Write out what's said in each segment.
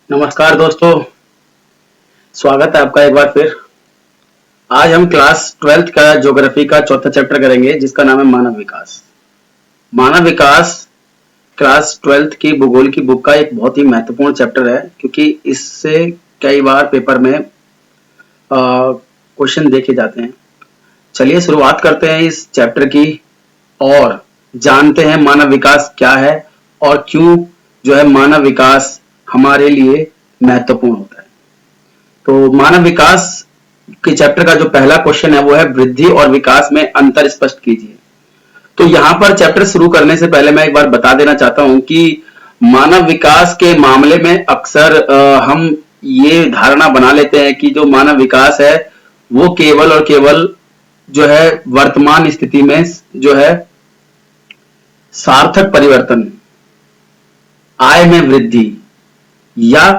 नमस्कार दोस्तों, स्वागत है आपका एक बार फिर। आज हम क्लास 12th का ज्योग्राफी का चौथा चैप्टर करेंगे जिसका नाम है मानव विकास। मानव विकास क्लास 12th की भूगोल की बुक का एक बहुत ही महत्वपूर्ण चैप्टर है क्योंकि इससे कई बार पेपर में क्वेश्चन देखे जाते हैं। चलिए शुरुआत करते हैं इस चैप्टर की और जानते हैं मानव विकास क्या है और क्यों जो है मानव विकास हमारे लिए महत्वपूर्ण होता है। तो मानव विकास के चैप्टर का जो पहला क्वेश्चन है वो है वृद्धि और विकास में अंतर स्पष्ट कीजिए। तो यहाँ पर चैप्टर शुरू करने से पहले मैं एक बार बता देना चाहता हूं कि मानव विकास के मामले में अक्सर हम ये धारणा बना लेते हैं कि जो मानव विकास है वो केवल और केवल जो है वर्तमान स्थिति में जो है सार्थक परिवर्तन, आय में वृद्धि या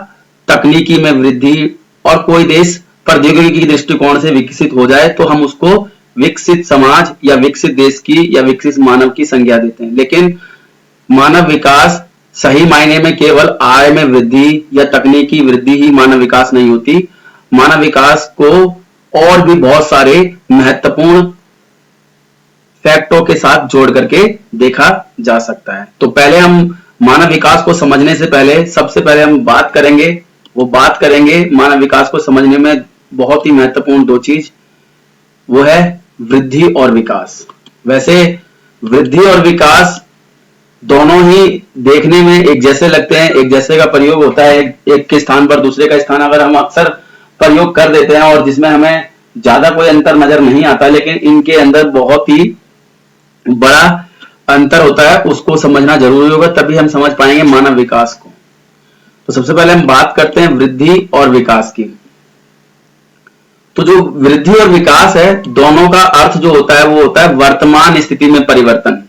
तकनीकी में वृद्धि और कोई देश प्रौद्योगिकी के दृष्टिकोण से विकसित हो जाए तो हम उसको विकसित समाज या विकसित देश की या विकसित मानव की संज्ञा देते हैं। लेकिन मानव विकास सही मायने में केवल आय में वृद्धि या तकनीकी वृद्धि ही मानव विकास नहीं होती। मानव विकास को और भी बहुत सारे महत्वपूर्ण फैक्टों के साथ जोड़ करके देखा जा सकता है। तो पहले हम मानव विकास को समझने से पहले सबसे पहले हम बात करेंगे मानव विकास को समझने में बहुत ही महत्वपूर्ण दो चीज, वो है वृद्धि और विकास। वैसे वृद्धि और विकास दोनों ही देखने में एक जैसे लगते हैं, एक जैसे का प्रयोग होता है, एक के स्थान पर दूसरे का स्थान अगर हम अक्सर प्रयोग कर देते हैं और जिसमें हमें ज्यादा कोई अंतर नजर नहीं आता, लेकिन इनके अंदर बहुत ही बड़ा अंतर होता है, उसको समझना जरूरी होगा, तभी हम समझ पाएंगे मानव विकास को। तो सबसे पहले हम बात करते हैं वृद्धि और विकास की। तो जो वृद्धि और विकास है दोनों का अर्थ जो होता है वो होता है वर्तमान स्थिति में परिवर्तन।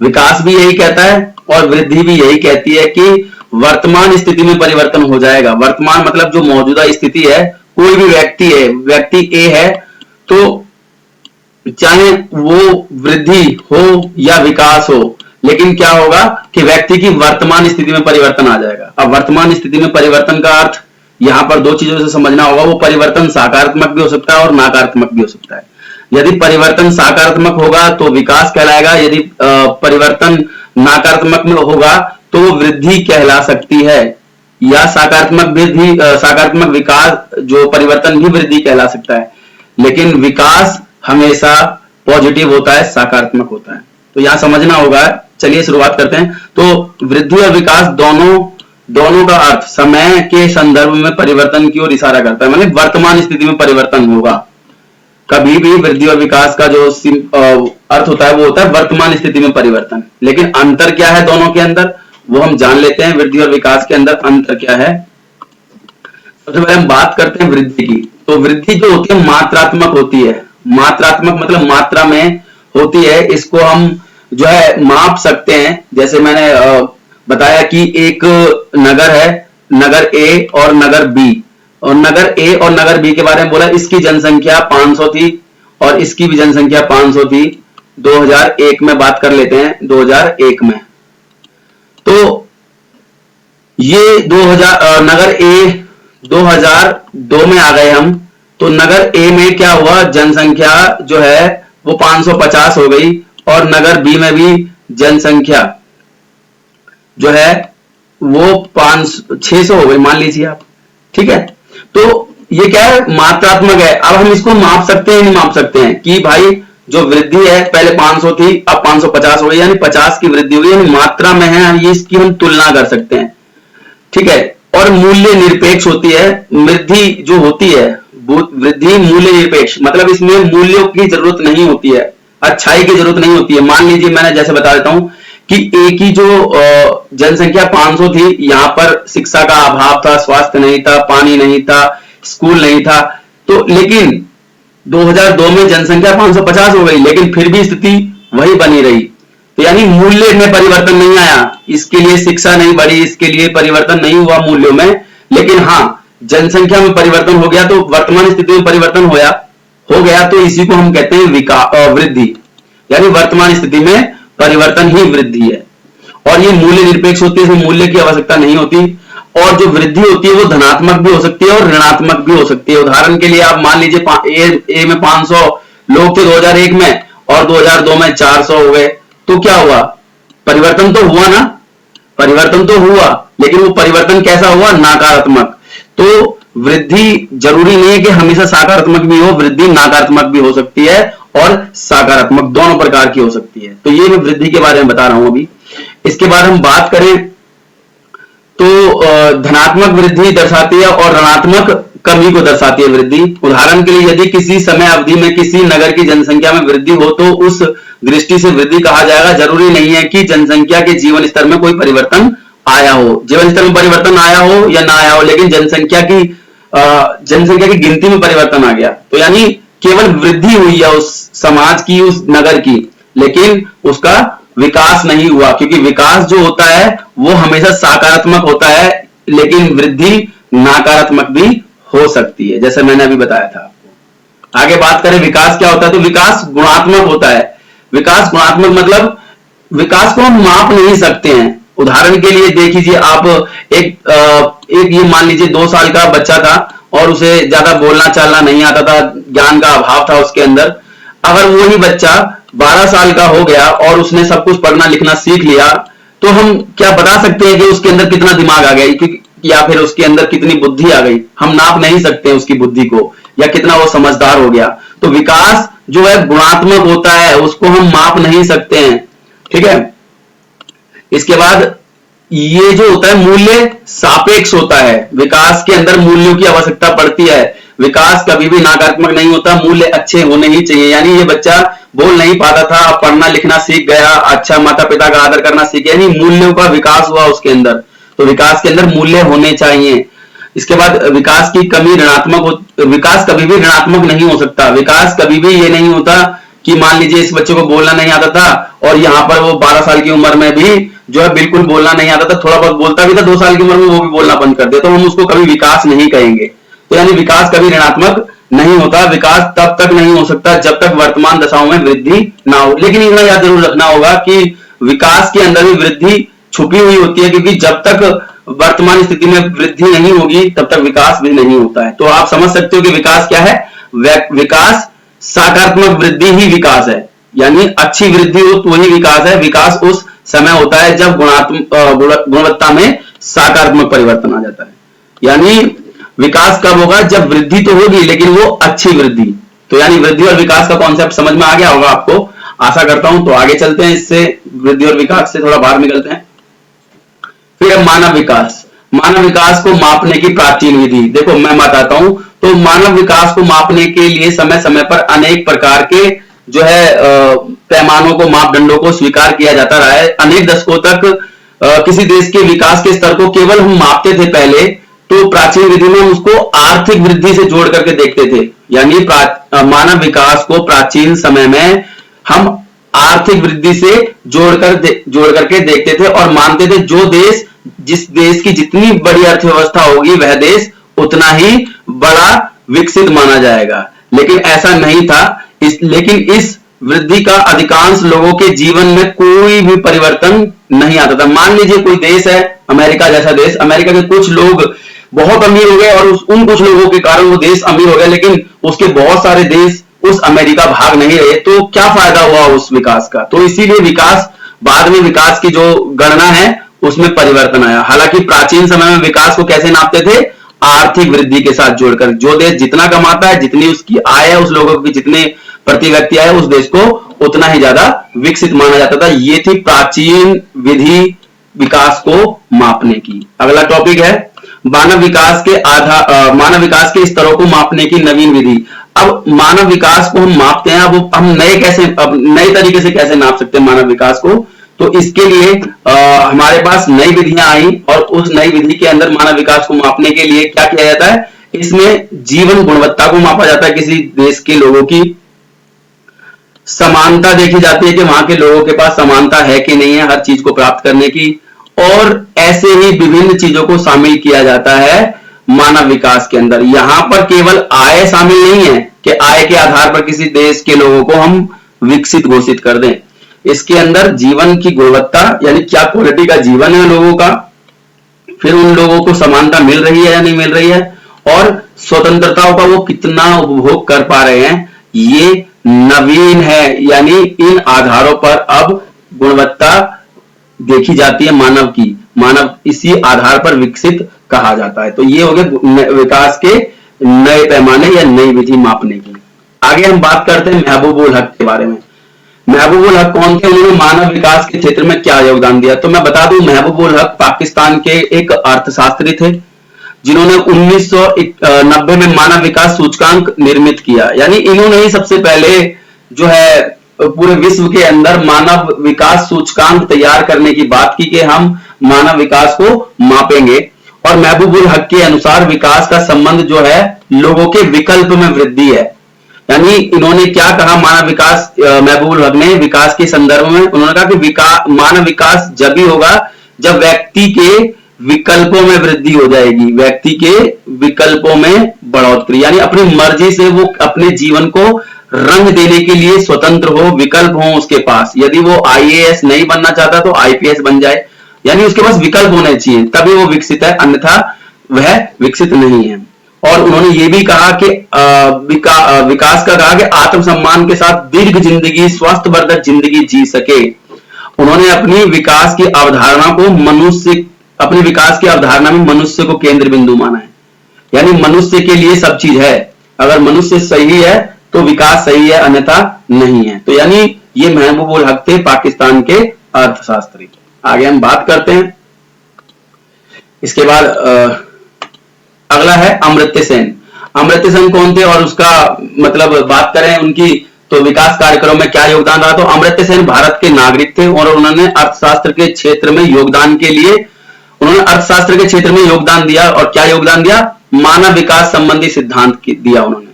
विकास भी यही कहता है और वृद्धि भी यही कहती है कि वर्तमान स्थिति में परिवर्तन हो जाएगा। वर्तमान मतलब जो मौजूदा स्थिति है, कोई भी व्यक्ति है, व्यक्ति ए है, तो चाहे वो वृद्धि हो या विकास हो, लेकिन क्या होगा कि व्यक्ति की वर्तमान स्थिति में परिवर्तन आ जाएगा। अब वर्तमान स्थिति में परिवर्तन का अर्थ यहां पर दो चीजों से समझना होगा। वो परिवर्तन सकारात्मक भी हो सकता है और नकारात्मक भी हो सकता है। यदि परिवर्तन सकारात्मक होगा तो विकास कहलाएगा, यदि परिवर्तन नकारात्मक में होगा तो वो वृद्धि कहला सकती है, या सकारात्मक विकास जो परिवर्तन भी वृद्धि कहला सकता है। लेकिन विकास हमेशा पॉजिटिव होता है, सकारात्मक होता है। तो यहां समझना होगा। चलिए शुरुआत करते हैं। तो वृद्धि और विकास दोनों का अर्थ समय के संदर्भ में परिवर्तन की ओर इशारा करता है, मतलब वर्तमान स्थिति में परिवर्तन होगा। कभी भी वृद्धि और विकास का जो अर्थ होता है वो होता है वर्तमान स्थिति में परिवर्तन। लेकिन अंतर क्या है दोनों के अंदर, वो हम जान लेते हैं। वृद्धि और विकास के अंदर अंतर क्या है, सबसे पहले हम बात करते हैं वृद्धि की। तो वृद्धि जो होती है मात्रात्मक होती है। मात्रात्मक मतलब मात्रा में होती है। इसको हम जो है माप सकते हैं। जैसे मैंने बताया कि एक नगर है, नगर ए और नगर बी, और नगर ए और नगर बी के बारे में बोला, इसकी जनसंख्या 500 थी और इसकी भी जनसंख्या 500 थी। 2001 में बात कर लेते हैं, 2001 में। तो ये 2000 नगर ए 2002 में आ गए हम। तो नगर ए में क्या हुआ, जनसंख्या जो है वो 550 हो गई और नगर बी में भी जनसंख्या जो है वो 600 हो गई, मान लीजिए आप। ठीक है, तो ये क्या है, मात्रात्मक है। अब हम इसको माप सकते हैं, नहीं माप सकते हैं कि भाई जो वृद्धि है पहले 500 थी अब 550 हो गई, यानी 50 की वृद्धि हुई, यानी मात्रा में है, ये इसकी हम तुलना कर सकते हैं। ठीक है, और मूल्य निरपेक्ष होती है। वृद्धि जो होती है, वृद्धि मूल्य निरपेक्ष, मतलब इसमें मूल्यों की जरूरत नहीं होती है, अच्छाई की जरूरत नहीं होती है। मान लीजिए मैंने जैसे बता देता हूं कि एक ही जो जनसंख्या 500 थी, यहां पर शिक्षा का अभाव था, स्वास्थ्य नहीं था, पानी नहीं था, स्कूल नहीं था। तो लेकिन 2002 में जनसंख्या 550 हो गई, लेकिन फिर भी स्थिति वही बनी रही। तो यानी मूल्य में परिवर्तन नहीं आया, इसके लिए शिक्षा नहीं बढ़ी, इसके लिए परिवर्तन नहीं हुआ मूल्यों में, लेकिन हाँ जनसंख्या में परिवर्तन हो गया। तो वर्तमान स्थिति में परिवर्तन हो गया, तो इसी को हम कहते हैं वृद्धि, यानी वर्तमान स्थिति में परिवर्तन ही वृद्धि है। और ये मूल्य निरपेक्ष होती है, इसमें मूल्य की आवश्यकता नहीं होती। और जो वृद्धि होती है वो धनात्मक भी हो सकती है और ऋणात्मक भी हो सकती है। उदाहरण के लिए आप मान लीजिए ए में 500 लोग थे 2001 में और 2002 में 400 हो गए, तो क्या हुआ? परिवर्तन तो हुआ ना, परिवर्तन तो हुआ, लेकिन वो परिवर्तन कैसा हुआ? नकारात्मक। तो वृद्धि जरूरी नहीं है कि हमेशा सकारात्मक भी हो, वृद्धि नकारात्मक भी हो सकती है और सकारात्मक, दोनों प्रकार की हो सकती है। तो ये मैं वृद्धि के बारे में बता रहा हूं अभी। इसके बाद हम बात करें तो धनात्मक वृद्धि दर्शाती है और ऋणात्मक कमी को दर्शाती है वृद्धि। उदाहरण के लिए यदि किसी समय अवधि में किसी नगर की जनसंख्या में वृद्धि हो तो उस दृष्टि से वृद्धि कहा जाएगा। जरूरी नहीं है कि जनसंख्या के जीवन स्तर में कोई परिवर्तन आया हो, जीवन स्तर में परिवर्तन आया हो या ना आया हो, लेकिन जनसंख्या की गिनती में परिवर्तन आ गया, तो यानी केवल वृद्धि हुई है उस समाज की, उस नगर की, लेकिन उसका विकास नहीं हुआ। क्योंकि विकास जो होता है वो हमेशा सकारात्मक होता है, लेकिन वृद्धि नकारात्मक भी हो सकती है, जैसे मैंने अभी बताया था आपको। आगे बात करें विकास क्या होता है, तो विकास गुणात्मक होता है। विकास गुणात्मक मतलब विकास को हम माप नहीं सकते हैं। उदाहरण के लिए देख लीजिए आप, एक ये मान लीजिए 2 साल का बच्चा था और उसे ज्यादा बोलना चालना नहीं आता था, ज्ञान का अभाव था उसके अंदर। अगर वही बच्चा 12 साल का हो गया और उसने सब कुछ पढ़ना लिखना सीख लिया, तो हम क्या बता सकते हैं कि उसके अंदर कितना दिमाग आ गया या फिर उसके अंदर कितनी बुद्धि आ गई? हम नाप नहीं सकते उसकी बुद्धि को, या कितना वो समझदार हो गया। तो विकास जो है गुणात्मक होता है, उसको हम माप नहीं सकते हैं, ठीक है। इसके बाद ये जो होता है मूल्य सापेक्ष होता है। विकास के अंदर मूल्यों की आवश्यकता पड़ती है। विकास कभी भी नकारात्मक नहीं होता, मूल्य अच्छे होने ही चाहिए। यानी ये बच्चा बोल नहीं पाता था, पढ़ना लिखना सीख गया, अच्छा माता पिता का आदर करना सीख गया, यानी मूल्यों का विकास हुआ उसके अंदर। तो विकास के अंदर मूल्य होने चाहिए। इसके बाद विकास की कमी विकास कभी भी ऋणात्मक नहीं हो सकता। विकास कभी भी ये नहीं होता कि मान लीजिए इस बच्चे को बोलना नहीं आता था और यहाँ पर वो 12 साल की उम्र में भी जो है बिल्कुल बोलना नहीं आता था, थोड़ा बहुत बोलता भी था, 2 साल की उम्र में वो भी बोलना बंद कर दिया, तो हम उसको कभी विकास नहीं कहेंगे। तो यानी विकास कभी ऋणात्मक नहीं होता। विकास तब तक नहीं हो सकता जब तक वर्तमान दशाओं में वृद्धि ना हो। लेकिन इतना याद जरूर रखना होगा कि विकास के अंदर भी वृद्धि छुपी हुई होती है, क्योंकि जब तक वर्तमान स्थिति में वृद्धि नहीं होगी तब तक विकास भी नहीं होता है। तो आप समझ सकते हो कि विकास क्या है। विकास सकारात्मक वृद्धि ही विकास है, यानी अच्छी वृद्धि हो तो वही विकास है। विकास उस समय होता है जब गुणवत्ता में सकारात्मक परिवर्तन आ जाता है। यानी विकास कब होगा? जब वृद्धि तो होगी लेकिन वो अच्छी वृद्धि। तो यानी वृद्धि और विकास का कॉन्सेप्ट समझ में आ गया होगा आपको, आशा करता हूं। तो आगे चलते हैं, इससे वृद्धि और विकास से थोड़ा बाहर निकलते हैं। फिर मानव विकास। मानव विकास को मापने की प्राचीन विधि देखो मैं बताता हूं। तो मानव विकास को मापने के लिए समय समय पर अनेक प्रकार के जो है पैमानों को, मापदंडों को स्वीकार किया जाता रहा है। अनेक दशकों तक किसी देश के विकास के स्तर को केवल हम मापते थे पहले, तो प्राचीन विधि में हम उसको आर्थिक वृद्धि से जोड़ करके देखते थे। यानी मानव विकास को प्राचीन समय में हम आर्थिक वृद्धि से जोड़ करके देखते थे और मानते थे जिस देश की जितनी बड़ी अर्थव्यवस्था होगी वह देश उतना ही बड़ा विकसित माना जाएगा। लेकिन ऐसा नहीं था। लेकिन इस वृद्धि का अधिकांश लोगों के जीवन में कोई भी परिवर्तन नहीं आता था। मान लीजिए कोई देश है, अमेरिका जैसा देश, अमेरिका के कुछ लोग बहुत अमीर हो गए और उन कुछ लोगों के कारण वो देश अमीर हो गया, लेकिन उसके बहुत सारे देश उस अमेरिका भाग नहीं रहे, तो क्या फायदा हुआ उस विकास का? तो इसीलिए विकास, बाद में विकास की जो गणना है उसमें परिवर्तन आया। हालांकि प्राचीन समय में विकास को कैसे नापते थे? आर्थिक वृद्धि के साथ जोड़कर। जो देश जितना कमाता है, जितनी उसकी आय है, उस लोगों की जितने प्रति व्यक्ति आय, उस देश को उतना ही ज्यादा विकसित माना जाता था। ये थी प्राचीन विधि विकास को मापने की। अगला टॉपिक है मानव विकास के स्तरों को मापने की नवीन विधि। अब मानव विकास को हम मापते हैं, अब हम नए तरीके से कैसे नाप सकते हैं मानव विकास को? तो इसके लिए हमारे पास नई विधियां आई और उस नई विधि के अंदर मानव विकास को मापने के लिए क्या किया जाता है? इसमें जीवन गुणवत्ता को मापा जाता है। किसी देश के लोगों की समानता देखी जाती है कि वहां के लोगों के पास समानता है कि नहीं है हर चीज को प्राप्त करने की, और ऐसे ही विभिन्न चीजों को शामिल किया जाता है मानव विकास के अंदर। यहां पर केवल आय शामिल नहीं है कि आय के आधार पर किसी देश के लोगों को हम विकसित घोषित कर दें। इसके अंदर जीवन की गुणवत्ता, यानी क्या क्वालिटी का जीवन है लोगों का, फिर उन लोगों को समानता मिल रही है या नहीं मिल रही है, और स्वतंत्रताओं का वो कितना उपभोग कर पा रहे हैं, ये नवीन है। यानी इन आधारों पर अब गुणवत्ता देखी जाती है मानव की, मानव इसी आधार पर विकसित कहा जाता है। तो ये हो गए विकास के नए पैमाने या नई विधि मापने की। आगे हम बात करते हैं महबूब उल हक के बारे में। महबूब उल हक कौन थे, उन्होंने मानव विकास के क्षेत्र में क्या योगदान दिया? तो मैं बता दूं, महबूब उल हक पाकिस्तान के एक अर्थशास्त्री थे जिन्होंने 1990 में मानव विकास सूचकांक निर्मित किया। यानी इन्होंने ही सबसे पहले जो है पूरे विश्व के अंदर मानव विकास सूचकांक तैयार करने की बात की कि हम मानव विकास को मापेंगे। और महबूब उल हक के अनुसार विकास का संबंध जो है लोगों के विकल्प में वृद्धि है। यानी इन्होंने क्या कहा, मानव विकास, महबूब उल हक ने विकास के संदर्भ में उन्होंने कहा कि मानव विकास जब भी होगा जब व्यक्ति के विकल्पों में वृद्धि हो जाएगी, व्यक्ति के विकल्पों में बढ़ोतरी, यानी अपनी मर्जी से वो अपने जीवन को रंग देने के लिए स्वतंत्र हो, विकल्प हो उसके पास। यदि वो आईएएस नहीं बनना चाहता तो आईपीएस बन जाए, यानी उसके पास विकल्प होने चाहिए, तभी वो विकसित है, अन्यथा वह विकसित नहीं है। और उन्होंने ये भी कहा कि विकास का कहा कि आत्मसम्मान के साथ दीर्घ जिंदगी, स्वास्थ्यवर्धक जिंदगी जी सके। उन्होंने अपनी विकास की अवधारणा को अपने विकास की अवधारणा में मनुष्य को केंद्र बिंदु माना है। यानी मनुष्य के लिए सब चीज है, अगर मनुष्य सही है तो विकास सही है, अन्यथा नहीं है। तो यानी ये महबूब उल हक थे, पाकिस्तान के अर्थशास्त्री। आगे हम बात करते हैं। इसके बाद अगला है अमर्त्य सेन। अमर्त्य सेन कौन थे और उसका मतलब बात करें उनकी तो विकास कार्यक्रम में क्या योगदान रहा, तो अमर्त्य सेन भारत के नागरिक थे और उन्होंने अर्थशास्त्र के क्षेत्र में योगदान के लिए उन्होंने अर्थशास्त्र के क्षेत्र में योगदान दिया। और क्या योगदान दिया, मानव विकास संबंधी सिद्धांत दिया उन्होंने।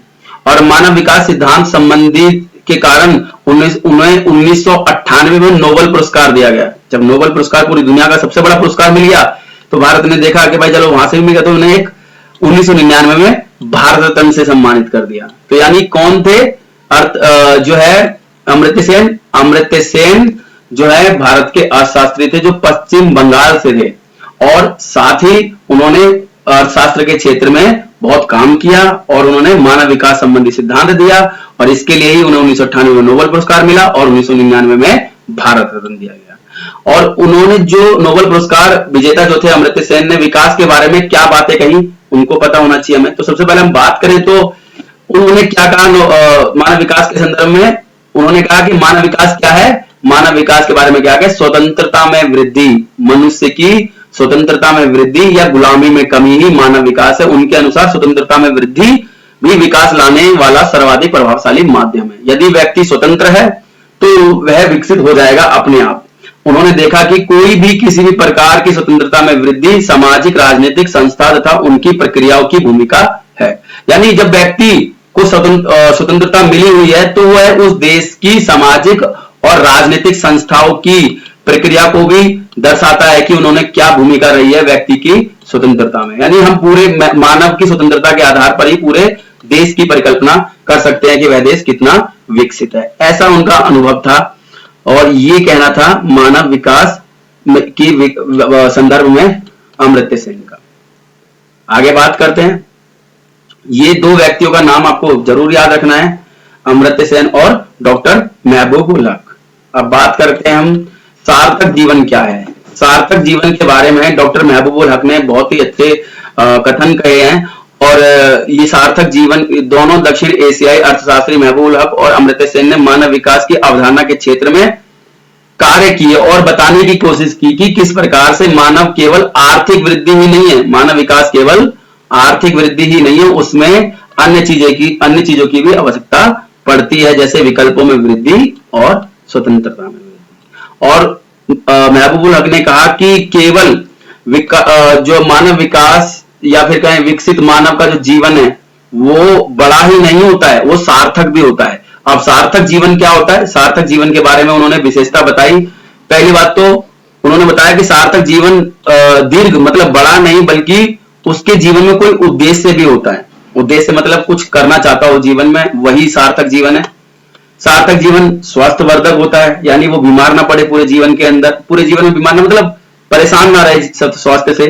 और मानव विकास सिद्धांत संबंधी के कारण उन्हें 1998 में नोबेल पुरस्कार दिया गया। जब नोबेल पुरस्कार पूरी दुनिया का सबसे बड़ा पुरस्कार मिल गया तो भारत ने देखा कि भाई चलो वहां से भी मिल गया, तो उन्हें एक 1999 में भारत रत्न से सम्मानित कर दिया। तो यानी कौन थे जो है अमर्त्य सेन। अमर्त्य सेन जो है भारत के अर्थशास्त्री थे जो पश्चिम बंगाल से थे, और साथ ही उन्होंने अर्थशास्त्र के क्षेत्र में बहुत काम किया और उन्होंने मानव विकास संबंधी सिद्धांत दिया, और इसके लिए ही उन्हें 1998 में नोबेल पुरस्कार मिला और 1999 में भारत रत्न दिया गया। और उन्होंने जो नोबेल पुरस्कार विजेता जो थे अमर्त्य सेन ने विकास के बारे में क्या बातें कही उनको पता होना चाहिए हमें। तो सबसे पहले हम बात करें तो उन्होंने क्या कहा मानव विकास के संदर्भ में। उन्होंने कहा कि मानव विकास क्या है, मानव विकास के बारे में क्या है, स्वतंत्रता में वृद्धि, मनुष्य की स्वतंत्रता में वृद्धि या गुलामी में कमी ही मानव विकास है। उनके अनुसार स्वतंत्रता में वृद्धि भी विकास लाने वाला सर्वाधिक प्रभावशाली माध्यम है। यदि व्यक्ति स्वतंत्र है तो वह विकसित हो जाएगा अपने आप। उन्होंने देखा कि कोई भी किसी भी प्रकार की स्वतंत्रता में वृद्धि सामाजिक राजनीतिक संस्था तथा उनकी प्रक्रियाओं की भूमिका है। यानी जब व्यक्ति को स्वतंत्रता मिली हुई है तो वह उस देश की सामाजिक और राजनीतिक संस्थाओं की प्रक्रिया को भी दर्शाता है कि उन्होंने क्या भूमिका रही है व्यक्ति की स्वतंत्रता में। यानी हम पूरे मानव की स्वतंत्रता के आधार पर ही पूरे देश की परिकल्पना कर सकते हैं कि वह देश कितना विकसित है। ऐसा उनका अनुभव था और ये कहना था मानव विकास की संदर्भ में अमर्त्य सेन का। आगे बात करते हैं। ये दो व्यक्तियों का नाम आपको जरूर याद रखना है, अमर्त्य सेन और डॉक्टर महबूब उल हक। अब बात करते हैं हम सार्थक जीवन क्या है। सार्थक जीवन के बारे में डॉक्टर महबूब उल हक ने बहुत ही अच्छे कथन कहे हैं। और ये सार्थक जीवन दोनों दक्षिण एशियाई अर्थशास्त्री महबूब उल हक और अमर्त्य सेन ने मानव विकास की अवधारणा के क्षेत्र में कार्य किए और बताने की कोशिश की कि किस प्रकार से मानव केवल आर्थिक वृद्धि ही नहीं है, मानव विकास केवल आर्थिक वृद्धि ही नहीं है, उसमें अन्य चीजों की भी आवश्यकता पड़ती है, जैसे विकल्पों में वृद्धि और स्वतंत्रता में वृद्धि। और महबूब उल हक ने कहा कि केवल जो मानव विकास या फिर कहें विकसित मानव का जो जीवन है वो बड़ा ही नहीं होता है, वो सार्थक भी होता है। अब सार्थक जीवन क्या होता है, सार्थक जीवन के बारे में उन्होंने विशेषता बताई। पहली बात तो उन्होंने बताया कि सार्थक जीवन दीर्घ मतलब बड़ा नहीं बल्कि उसके जीवन में कोई उद्देश्य भी होता है। उद्देश्य मतलब कुछ करना चाहता हो जीवन में, वही सार्थक जीवन है। सार्थक जीवन स्वास्थ्यवर्धक होता है, यानी वो बीमार ना पड़े पूरे जीवन के अंदर, पूरे जीवन में बीमार ना मतलब परेशान ना रहे स्वास्थ्य से।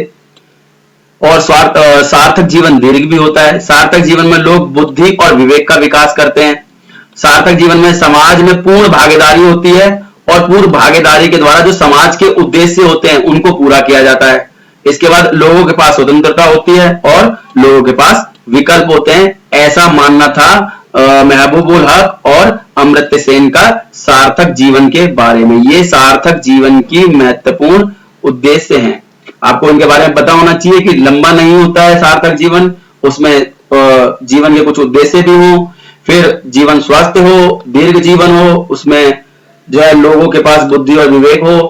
और सार्थक जीवन दीर्घ भी होता है। सार्थक जीवन में लोग बुद्धि और विवेक का विकास करते हैं। सार्थक जीवन में समाज में पूर्ण भागीदारी होती है और पूर्ण भागीदारी के द्वारा जो समाज के उद्देश्य होते हैं उनको पूरा किया जाता है। इसके बाद लोगों के पास स्वतंत्रता होती है और लोगों के पास विकल्प होते हैं। ऐसा मानना था महबूबुल हक और अमर्त्य सेन का सार्थक जीवन के बारे में। ये सार्थक जीवन की महत्वपूर्ण उद्देश्य हैं। आपको इनके बारे में पता होना चाहिए कि लंबा नहीं होता है सार्थक जीवन, उसमें जीवन के कुछ उद्देश्य भी हो, फिर जीवन स्वस्थ हो, दीर्घ जीवन हो, उसमें जो है लोगों के पास बुद्धि और विवेक हो,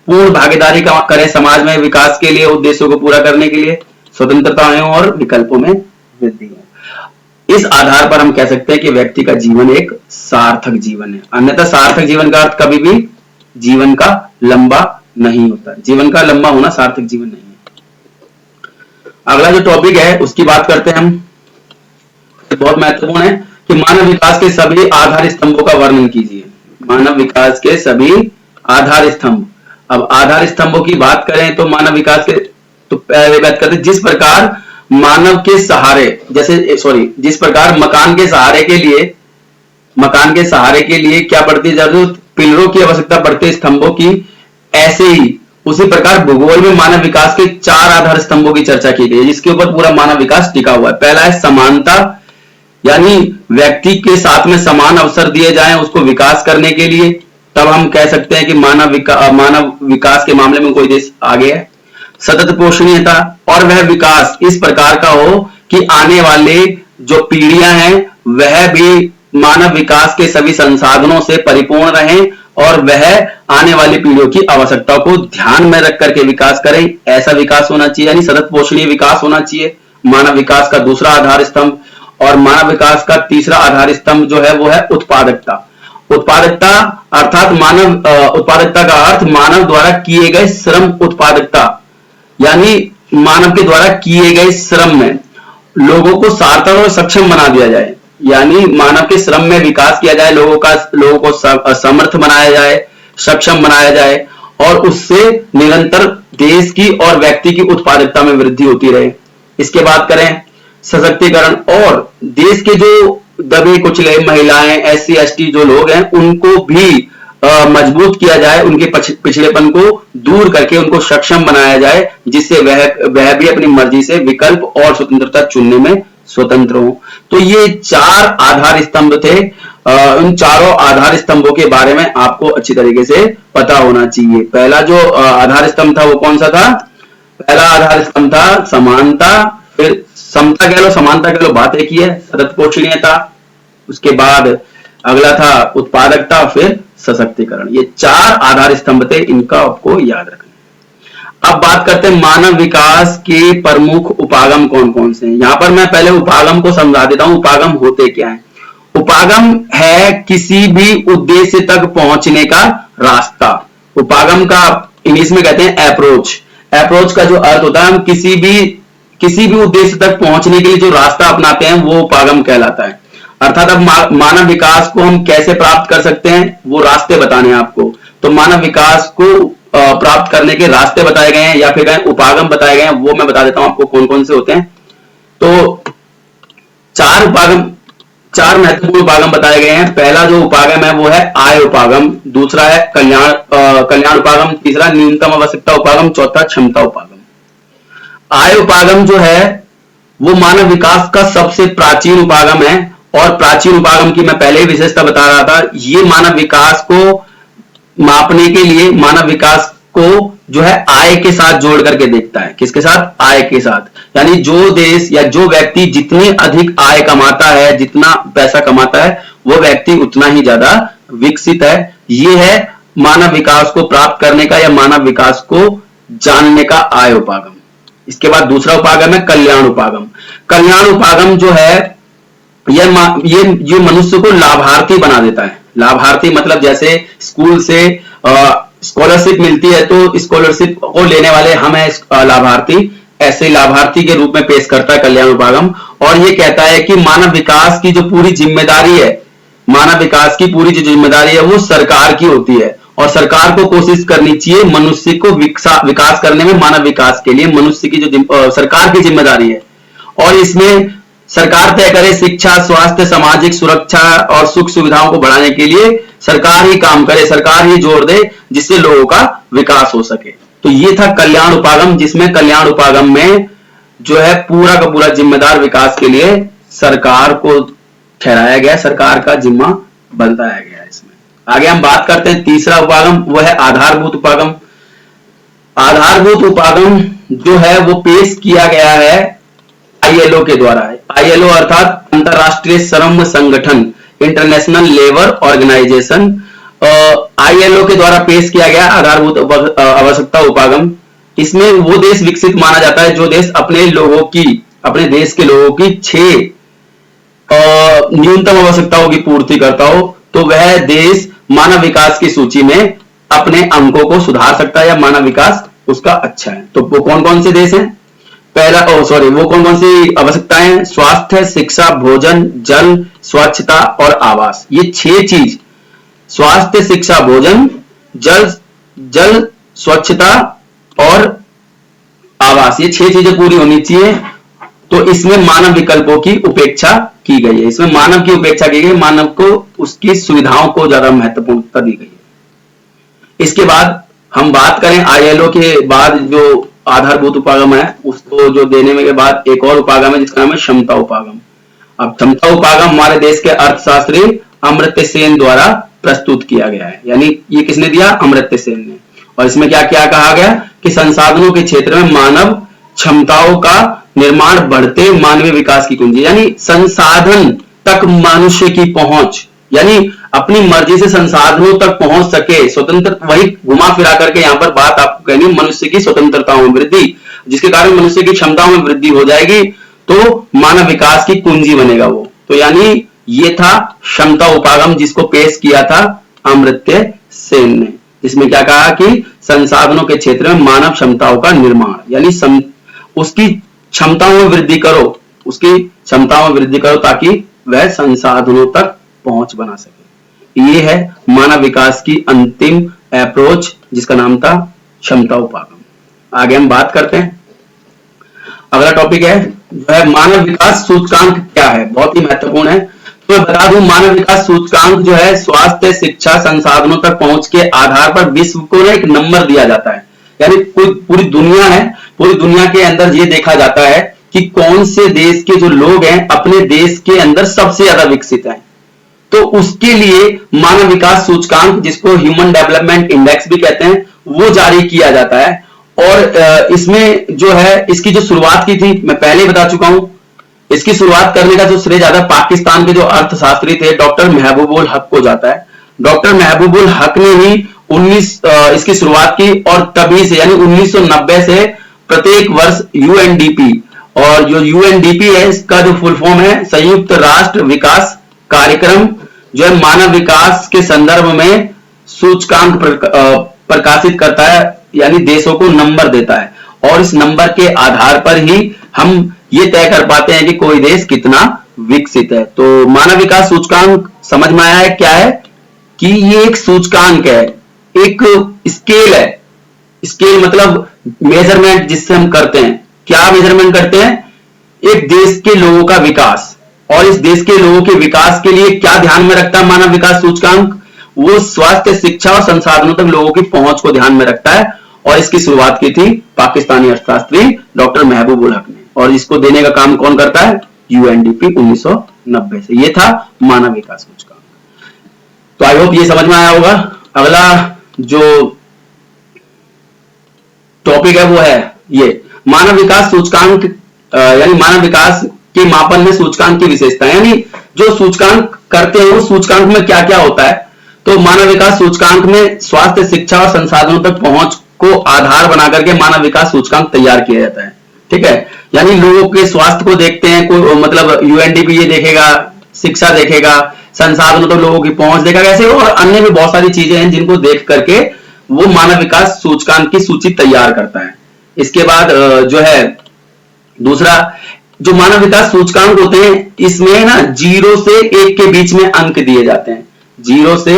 पूर्ण भागीदारी करें समाज में विकास के लिए, उद्देश्यों को पूरा करने के लिए, स्वतंत्रताएं और विकल्पों में वृद्धि हो। इस आधार पर हम कह सकते हैं कि व्यक्ति का जीवन एक सार्थक जीवन है। अन्यथा सार्थक जीवन का अर्थ कभी भी जीवन का लंबा नहीं होता। जीवन का लंबा होना सार्थक जीवन नहीं है। अगला जो टॉपिक है उसकी बात करते हैं हम, बहुत महत्वपूर्ण है कि मानव विकास के सभी आधार स्तंभों का वर्णन कीजिए। मानव विकास के सभी आधार स्तंभ। अब आधार स्तंभों की बात करें तो मानव विकास के तो पहले बात करते हैं जिस प्रकार मानव के सहारे जिस प्रकार मकान के सहारे के लिए क्या पड़ती है जरूरत, पिलरों की आवश्यकता पड़ती है स्तंभों की, ऐसे ही उसी प्रकार भूगोल में मानव विकास के 4 आधार स्तंभों की चर्चा की गई है जिसके ऊपर पूरा मानव विकास टिका हुआ है। पहला है समानता, यानी व्यक्ति के साथ में समान अवसर दिए जाएं उसको विकास करने के लिए, तब हम कह सकते हैं कि मानव विकास के मामले में कोई देश आगे है। सतत पोषणीयता, और वह विकास इस प्रकार का हो कि आने वाले जो पीढ़ियां हैं वह भी मानव विकास के सभी संसाधनों से परिपूर्ण रहें और वह आने वाली पीढ़ियों की आवश्यकताओं को ध्यान में रख करके विकास करें, ऐसा विकास होना चाहिए, यानी सतत पोषणीय विकास होना चाहिए मानव विकास का दूसरा आधार स्तंभ। और मानव विकास का तीसरा आधार स्तंभ जो है वो है उत्पादकता। उत्पादकता अर्थात उत्पादकता का अर्थ मानव द्वारा किए गए श्रम उत्पादकता, यानी मानव के द्वारा किए गए श्रम में लोगों को सार्थक और सक्षम बना दिया जाए, यानी मानव के श्रम में विकास किया जाए, लोगों को समर्थ बनाया जाए, सक्षम बनाया जाए और उससे निरंतर देश की और व्यक्ति की उत्पादकता में वृद्धि होती रहे। इसके बाद करें सशक्तिकरण, और देश के जो दबे कुचले महिलाएं, SC ST जो लोग हैं उनको भी मजबूत किया जाए, उनके पिछड़ेपन को दूर करके उनको सक्षम बनाया जाए जिससे वह भी अपनी मर्जी से विकल्प और स्वतंत्रता चुनने में स्वतंत्र हो। तो ये 4 आधार स्तंभ थे। उन चारों आधार स्तंभों के बारे में आपको अच्छी तरीके से पता होना चाहिए। पहला जो आधार स्तंभ था वो कौन सा था? पहला आधार स्तंभ था समानता, फिर समता कह लो, समानता कह लो, बात एक ही है, सतत पोषणीयता, उसके बाद अगला था उत्पादकता, फिर सशक्तिकरण। ये 4 आधार स्तंभ थे, इनका आपको याद रखना। अब बात करते हैं मानव विकास के प्रमुख उपागम कौन कौन से हैं। यहां पर मैं पहले उपागम को समझा देता हूं, उपागम होते क्या है। उपागम है किसी भी उद्देश्य तक पहुंचने का रास्ता। उपागम का इंग्लिश में कहते हैं अप्रोच। अप्रोच का जो अर्थ होता है हम किसी भी उद्देश्य तक पहुंचने के लिए जो रास्ता अपनाते हैं वो उपागम कहलाता है। अर्थात अब मानव विकास को हम कैसे प्राप्त कर सकते हैं वो रास्ते बताने हैं आपको। तो मानव विकास को प्राप्त करने के रास्ते बताए गए हैं या फिर उपागम बताए गए हैं, वो मैं बता देता हूं आपको कौन कौन से होते हैं। तो 4 महत्वपूर्ण उपागम बताए गए हैं। पहला जो उपागम है वो है आय उपागम, दूसरा है कल्याण उपागम, तीसरा न्यूनतम आवश्यकता उपागम, चौथा क्षमता उपागम। आय उपागम जो है वो मानव विकास का सबसे प्राचीन उपागम है और प्राचीन उपागम की मैं पहले ही विशेषता बता रहा था। ये मानव विकास को मापने के लिए मानव विकास को जो है आय के साथ जोड़ करके देखता है। किसके साथ? आय के साथ। यानी जो देश या जो व्यक्ति जितनी अधिक आय कमाता है, जितना पैसा कमाता है, वो व्यक्ति उतना ही ज्यादा विकसित है। ये है मानव विकास को प्राप्त करने का या मानव विकास को जानने का आय उपागम। इसके बाद दूसरा उपागम है कल्याण उपागम। कल्याण उपागम जो है ये मनुष्य को लाभार्थी बना देता है। लाभार्थी मतलब जैसे स्कूल से स्कॉलरशिप मिलती है तो स्कॉलरशिप को लेने वाले हम हैं लाभार्थी, ऐसे लाभार्थी के रूप में पेश करता है कल्याण उपागम। और ये कहता है कि मानव विकास की जो पूरी जिम्मेदारी है, मानव विकास की पूरी जो जिम्मेदारी है वो सरकार की होती है और सरकार को कोशिश करनी चाहिए मनुष्य को विकास करने में, मानव विकास के लिए मनुष्य की जो सरकार की जिम्मेदारी है। और इसमें सरकार तय करे शिक्षा, स्वास्थ्य, सामाजिक सुरक्षा और सुख सुविधाओं को बढ़ाने के लिए सरकार ही काम करे, सरकार ही जोर दे, जिससे लोगों का विकास हो सके। तो ये था कल्याण उपागम, जिसमें कल्याण उपागम में जो है पूरा का पूरा जिम्मेदार विकास के लिए सरकार को ठहराया गया, सरकार का जिम्मा बताया गया है इसमें। आगे हम बात करते हैं तीसरा उपागम, वो है आधारभूत उपागम। आधारभूत उपागम जो है वो पेश किया गया है आईएलओ के द्वारा। आईएलओ अर्थात अंतरराष्ट्रीय श्रम संगठन, इंटरनेशनल लेबर ऑर्गेनाइजेशन, आईएलओ के द्वारा पेश किया गया आधारभूत आवश्यकता उपागम। इसमें वो देश विकसित माना जाता है जो देश अपने देश के लोगों की 6 न्यूनतम आवश्यकताओं की पूर्ति करता हो, तो वह देश मानव विकास की सूची में अपने अंकों को सुधार सकता है या मानव विकास उसका अच्छा है। तो वो कौन कौन से देश हैं? वो कौन कौन सी आवश्यकताएं? स्वास्थ्य, शिक्षा, भोजन, जल, स्वच्छता और आवास। ये 6 चीज, स्वास्थ्य, शिक्षा, भोजन, जल, स्वच्छता और आवास, ये 6 चीजें पूरी होनी चाहिए। तो इसमें मानव विकल्पों की उपेक्षा की गई है, इसमें मानव की उपेक्षा की गई, मानव को उसकी सुविधाओं को ज्यादा महत्वपूर्णता दी गई है। इसके बाद हम बात करें आईएलओ के बाद जो आधारभूत उपागम है उसको जो देने में के बाद एक और उपागम है जिसका नाम है क्षमता उपागम। अब क्षमता उपागम हमारे देश के अर्थशास्त्री अमर्त्य सेन द्वारा प्रस्तुत किया गया है, यानी ये किसने दिया? अमर्त्य सेन ने। और इसमें क्या क्या कहा गया कि संसाधनों के क्षेत्र में मानव क्षमताओं का निर्माण बढ़ते मानवीय विकास की कुंजी, यानी संसाधन तक मनुष्य की पहुंच, यानी अपनी मर्जी से संसाधनों तक पहुंच सके, स्वतंत्र, वही घुमा फिरा करके यहां पर बात आपको कहनी है मनुष्य की स्वतंत्रता में वृद्धि, जिसके कारण मनुष्य की क्षमताओं में वृद्धि हो जाएगी तो मानव विकास की कुंजी बनेगा वो। तो यानी ये था क्षमता उपागम जिसको पेश किया था अमर्त्य सेन ने, जिसमें क्या कहा कि संसाधनों के क्षेत्र में मानव क्षमताओं का निर्माण, यानी उसकी क्षमताओं में वृद्धि करो, उसकी क्षमताओं में वृद्धि करो ताकि वह संसाधनों तक पहुंच बना सके। ये है मानव विकास की अंतिम अप्रोच जिसका नाम था क्षमता उपागम। आगे हम बात करते हैं, अगला टॉपिक है वह मानव विकास सूचकांक क्या है, बहुत ही महत्वपूर्ण है। तो मैं बता दूं मानव विकास सूचकांक जो है स्वास्थ्य, शिक्षा, संसाधनों तक पहुंच के आधार पर विश्व को एक नंबर दिया जाता है, यानी पूरी दुनिया है, पूरी दुनिया के अंदर ये देखा जाता है कि कौन से देश के जो लोग हैं अपने देश के अंदर सबसे ज्यादा विकसित हैं। तो उसके लिए मानव विकास सूचकांक जिसको ह्यूमन डेवलपमेंट इंडेक्स भी कहते हैं वो जारी किया जाता है। और इसमें जो है इसकी जो शुरुआत की थी मैं पहले ही बता चुका हूं, इसकी शुरुआत करने का जो श्रेय ज्यादा पाकिस्तान के जो अर्थशास्त्री थे डॉक्टर महबूबुल हक को जाता है। डॉक्टर महबूबुल हक ने ही इसकी शुरुआत की और तभी से यानी 1990 से प्रत्येक वर्ष यूएनडीपी, और जो यूएनडीपी है इसका जो फुल फॉर्म है संयुक्त राष्ट्र विकास कार्यक्रम, जो है मानव विकास के संदर्भ में सूचकांक प्रकाशित करता है, यानी देशों को नंबर देता है और इस नंबर के आधार पर ही हम ये तय कर पाते हैं कि कोई देश कितना विकसित है। तो मानव विकास सूचकांक समझ में आया है क्या है कि ये एक सूचकांक है, एक स्केल है। स्केल मतलब मेजरमेंट जिससे हम करते हैं, क्या मेजरमेंट करते हैं? एक देश के लोगों का विकास, और इस देश के लोगों के विकास के लिए क्या ध्यान में रखता है मानव विकास सूचकांक? वो स्वास्थ्य, शिक्षा और संसाधनों तक लोगों की पहुंच को ध्यान में रखता है। और इसकी शुरुआत की थी पाकिस्तानी अर्थशास्त्री डॉक्टर महबूबुल हक ने, और इसको देने का काम कौन करता है? यूएनडीपी 1990 से। ये था मानव विकास सूचकांक। तो आई होप ये समझ में आया होगा। अगला जो टॉपिक है वो है ये मानव विकास सूचकांक, यानी मानव विकास के मापन में सूचकांक की विशेषता, यानी जो सूचकांक करते हैं वो सूचकांक में क्या क्या होता है। तो मानव विकास सूचकांक में स्वास्थ्य, शिक्षा और संसाधनों तक पहुंच को आधार बनाकर के मानव विकास सूचकांक तैयार किया जाता है। ठीक है, यानी लोगों के स्वास्थ्य को देखते हैं, कोई मतलब यूएनडीपी ये देखेगा, शिक्षा देखेगा, संसाधनों तक लोगों की पहुंच देखेगा, ऐसे और अन्य भी बहुत सारी चीजें हैं जिनको देख करके वो मानव विकास सूचकांक की सूची तैयार करता है। इसके बाद जो है दूसरा जो मानव विकास सूचकांक होते हैं इसमें ना 0 से 1 के बीच में अंक दिए जाते हैं। 0 से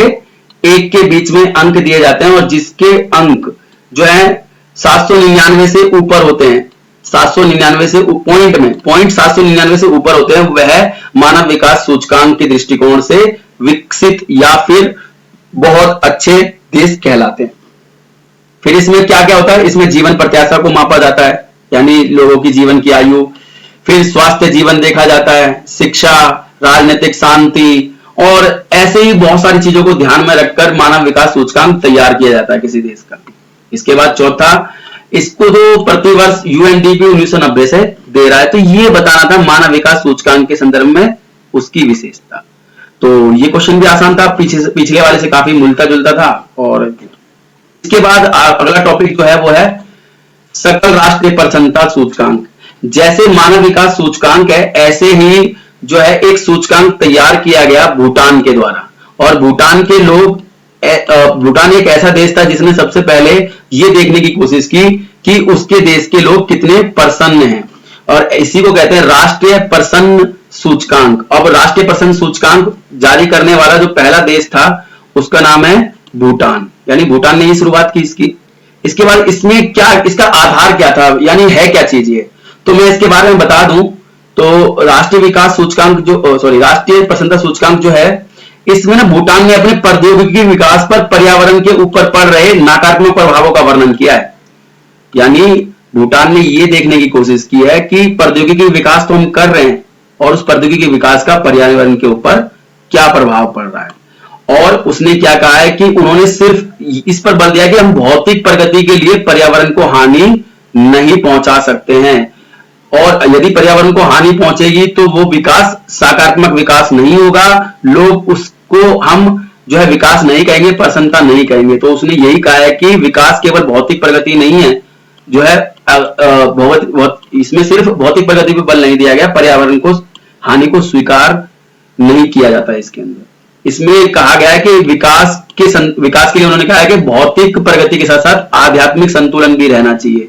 1 के बीच में अंक दिए जाते हैं और जिसके अंक जो है 799 से ऊपर होते हैं, 799 से पॉइंट 799 से ऊपर होते हैं, वह मानव विकास सूचकांक के दृष्टिकोण से विकसित या फिर बहुत अच्छे देश कहलाते हैं। फिर इसमें क्या क्या होता है, इसमें जीवन प्रत्याशा को मापा जाता है, यानी लोगों की जीवन की आयु, फिर स्वास्थ्य जीवन देखा जाता है, शिक्षा, राजनीतिक शांति और ऐसे ही बहुत सारी चीजों को ध्यान में रखकर मानव विकास सूचकांक तैयार किया जाता है किसी देश का। इसके बाद चौथा, इसको जो प्रतिवर्ष यूएनडीपी 1990 से दे रहा है, तो ये बताना था मानव विकास सूचकांक के संदर्भ में उसकी विशेषता। तो ये क्वेश्चन भी आसान था, पिछले वाले से काफी मिलता जुलता था। और इसके बाद अगला टॉपिक जो है वो है सकल राष्ट्रीय प्रसन्नता सूचकांक। जैसे मानव विकास सूचकांक है, ऐसे ही जो है एक सूचकांक तैयार किया गया भूटान के द्वारा, और भूटान के लोग, भूटान एक ऐसा देश था जिसने सबसे पहले ये देखने की कोशिश की कि उसके देश के लोग कितने प्रसन्न हैं, और इसी को कहते हैं राष्ट्रीय प्रसन्न सूचकांक। अब राष्ट्रीय प्रसन्न सूचकांक जारी करने वाला जो पहला देश था उसका नाम है भूटान, यानी भूटान ने ही शुरुआत की इसकी। इसके बाद इसमें क्या, इसका आधार क्या था, यानी है क्या चीज ये, तो मैं इसके बारे में बता दूं। तो राष्ट्रीय विकास सूचकांक जो राष्ट्रीय प्रसन्नता सूचकांक जो है, इसमें ना भूटान ने अपने प्रौद्योगिकी विकास पर पर्यावरण के ऊपर पड़ रहे नकारात्मक प्रभावों का वर्णन किया है। यानी भूटान ने यह देखने की कोशिश की है कि प्रौद्योगिकी विकास तो हम कर रहे हैं और उस प्रौद्योगिकी विकास का पर्यावरण के ऊपर क्या प्रभाव पड़ रहा है। और उसने क्या कहा है कि उन्होंने सिर्फ इस पर बल दिया कि हम भौतिक प्रगति के लिए पर्यावरण को हानि नहीं पहुंचा सकते हैं, और यदि पर्यावरण को हानि पहुंचेगी तो वो विकास सकारात्मक विकास नहीं होगा, लोग उसको हम जो है विकास नहीं कहेंगे, प्रसन्नता नहीं कहेंगे। तो उसने यही कहा है कि विकास केवल भौतिक प्रगति नहीं है, जो है इसमें सिर्फ भौतिक प्रगति पर बल नहीं दिया गया, पर्यावरण को हानि को स्वीकार नहीं किया जाता है इसके अंदर। इसमें कहा गया है कि विकास के लिए उन्होंने कहा है कि भौतिक प्रगति के साथ साथ आध्यात्मिक संतुलन भी रहना चाहिए,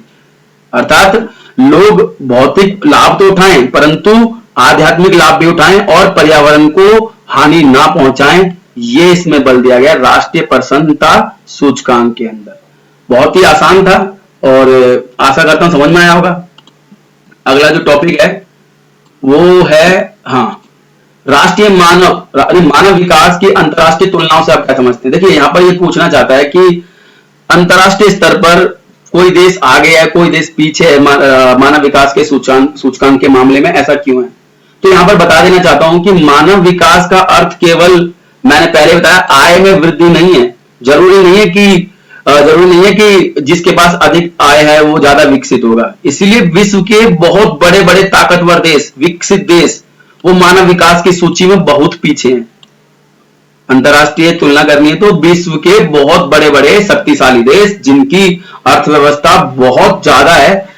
अर्थात लोग भौतिक लाभ तो उठाएं परंतु आध्यात्मिक लाभ भी उठाएं और पर्यावरण को हानि ना पहुंचाएं, ये इसमें बल दिया गया राष्ट्रीय प्रसन्नता सूचकांक के अंदर। बहुत ही आसान था और आशा करता हूं समझ में आया होगा। अगला जो टॉपिक है वो है राष्ट्रीय मानव विकास की अंतरराष्ट्रीय तुलनाओं से आप क्या समझते हैं। देखिए, यहां पर ये पूछना चाहता है कि अंतरराष्ट्रीय स्तर पर कोई देश आगे है, कोई देश पीछे है मानव विकास के सूचकांक के मामले में, ऐसा क्यों है। तो यहां पर बता देना चाहता हूं कि मानव विकास का अर्थ केवल, मैंने पहले बताया, आय में वृद्धि नहीं है। जरूरी नहीं है कि जिसके पास अधिक आय है वो ज्यादा विकसित होगा। इसीलिए विश्व के बहुत बड़े बड़े ताकतवर देश, विकसित देश, वो मानव विकास की सूची में बहुत पीछे हैं। अंतरराष्ट्रीय तुलना करनी है तो विश्व के बहुत बड़े बड़े शक्तिशाली देश जिनकी अर्थव्यवस्था बहुत ज्यादा है,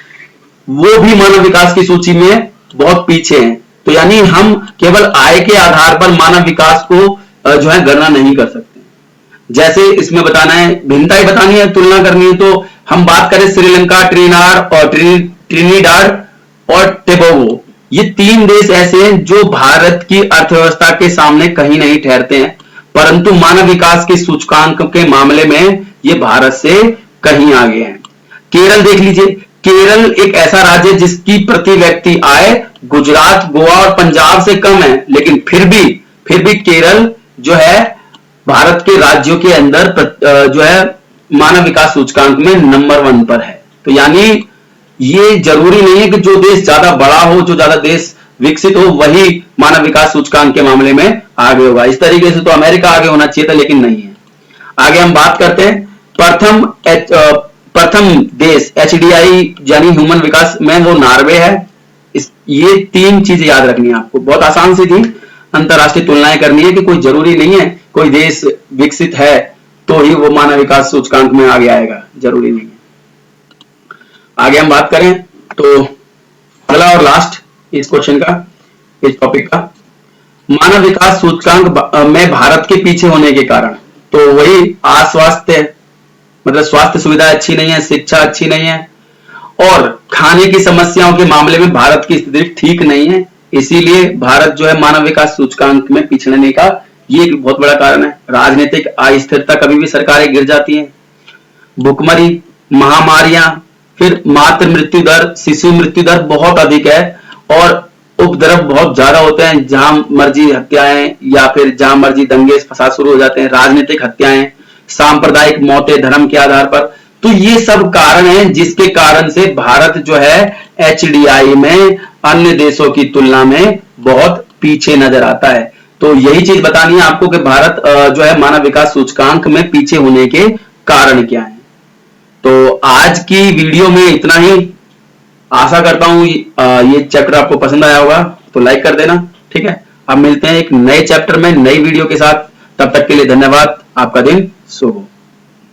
वो भी मानव विकास की सूची में बहुत पीछे हैं। तो यानी हम केवल आय के आधार पर मानव विकास को जो है गणना नहीं कर सकते। जैसे इसमें बताना है, भिन्नताएं बतानी है, तुलना करनी है, तो हम बात करें श्रीलंका, ट्रिनिडाड और टोबैगो, ये 3 देश ऐसे हैं जो भारत की अर्थव्यवस्था के सामने कहीं नहीं ठहरते हैं, परंतु मानव विकास के सूचकांक के मामले में ये भारत से कहीं आगे हैं। केरल देख लीजिए, केरल एक ऐसा राज्य है जिसकी प्रति व्यक्ति आय गुजरात, गोवा और पंजाब से कम है, लेकिन फिर भी केरल जो है भारत के राज्यों के अंदर जो है मानव विकास सूचकांक में नंबर 1 पर है। तो यानी ये जरूरी नहीं है कि जो देश ज्यादा बड़ा हो, जो ज्यादा देश विकसित हो, वही मानव विकास सूचकांक के मामले में आगे होगा। इस तरीके से तो अमेरिका आगे होना चाहिए था, लेकिन नहीं है। आगे हम बात करते हैं प्रथम देश एचडीआई यानी ह्यूमन विकास में, वो नॉर्वे है। ये 3 चीजें याद रखनी है आपको, बहुत आसान सी थी। अंतरराष्ट्रीय तुलनाएं करनी है कि कोई जरूरी नहीं है कोई देश विकसित है तो ही वो मानव विकास सूचकांक में आगे आएगा, जरूरी नहीं है। आगे हम बात करें तो अगला और लास्ट इस क्वेश्चन का, इस टॉपिक का, मानव विकास सूचकांक में भारत के पीछे होने के कारण, तो वही अस्वास्थ्य, मतलब स्वास्थ्य सुविधा अच्छी नहीं है, शिक्षा अच्छी नहीं है, और खाने की समस्याओं के मामले में भारत की स्थिति ठीक नहीं है। इसीलिए भारत जो है मानव विकास सूचकांक में पिछड़ने का ये एक बहुत बड़ा कारण है। राजनीतिक अस्थिरता, कभी भी सरकारें गिर जाती हैं। भुखमरी, महामारियां, फिर मातृ मृत्यु दर, शिशु मृत्यु दर बहुत अधिक है और उपद्रव बहुत ज्यादा होते हैं। जहां मर्जी हत्याएं या फिर जहां मर्जी दंगे फसाद शुरू हो जाते हैं। राजनीतिक हत्याएं, सांप्रदायिक मौतें धर्म के आधार पर। तो ये सब कारण हैं जिसके कारण से भारत जो है एचडीआई में अन्य देशों की तुलना में बहुत पीछे नजर आता है। तो यही चीज बतानी है आपको कि भारत जो है मानव विकास सूचकांक में पीछे होने के कारण क्या है। तो आज की वीडियो में इतना ही। आशा करता हूं ये चैप्टर आपको पसंद आया होगा, तो लाइक कर देना। ठीक है, अब मिलते हैं एक नए चैप्टर में नई वीडियो के साथ। तब तक के लिए धन्यवाद। आपका दिन शुभ हो।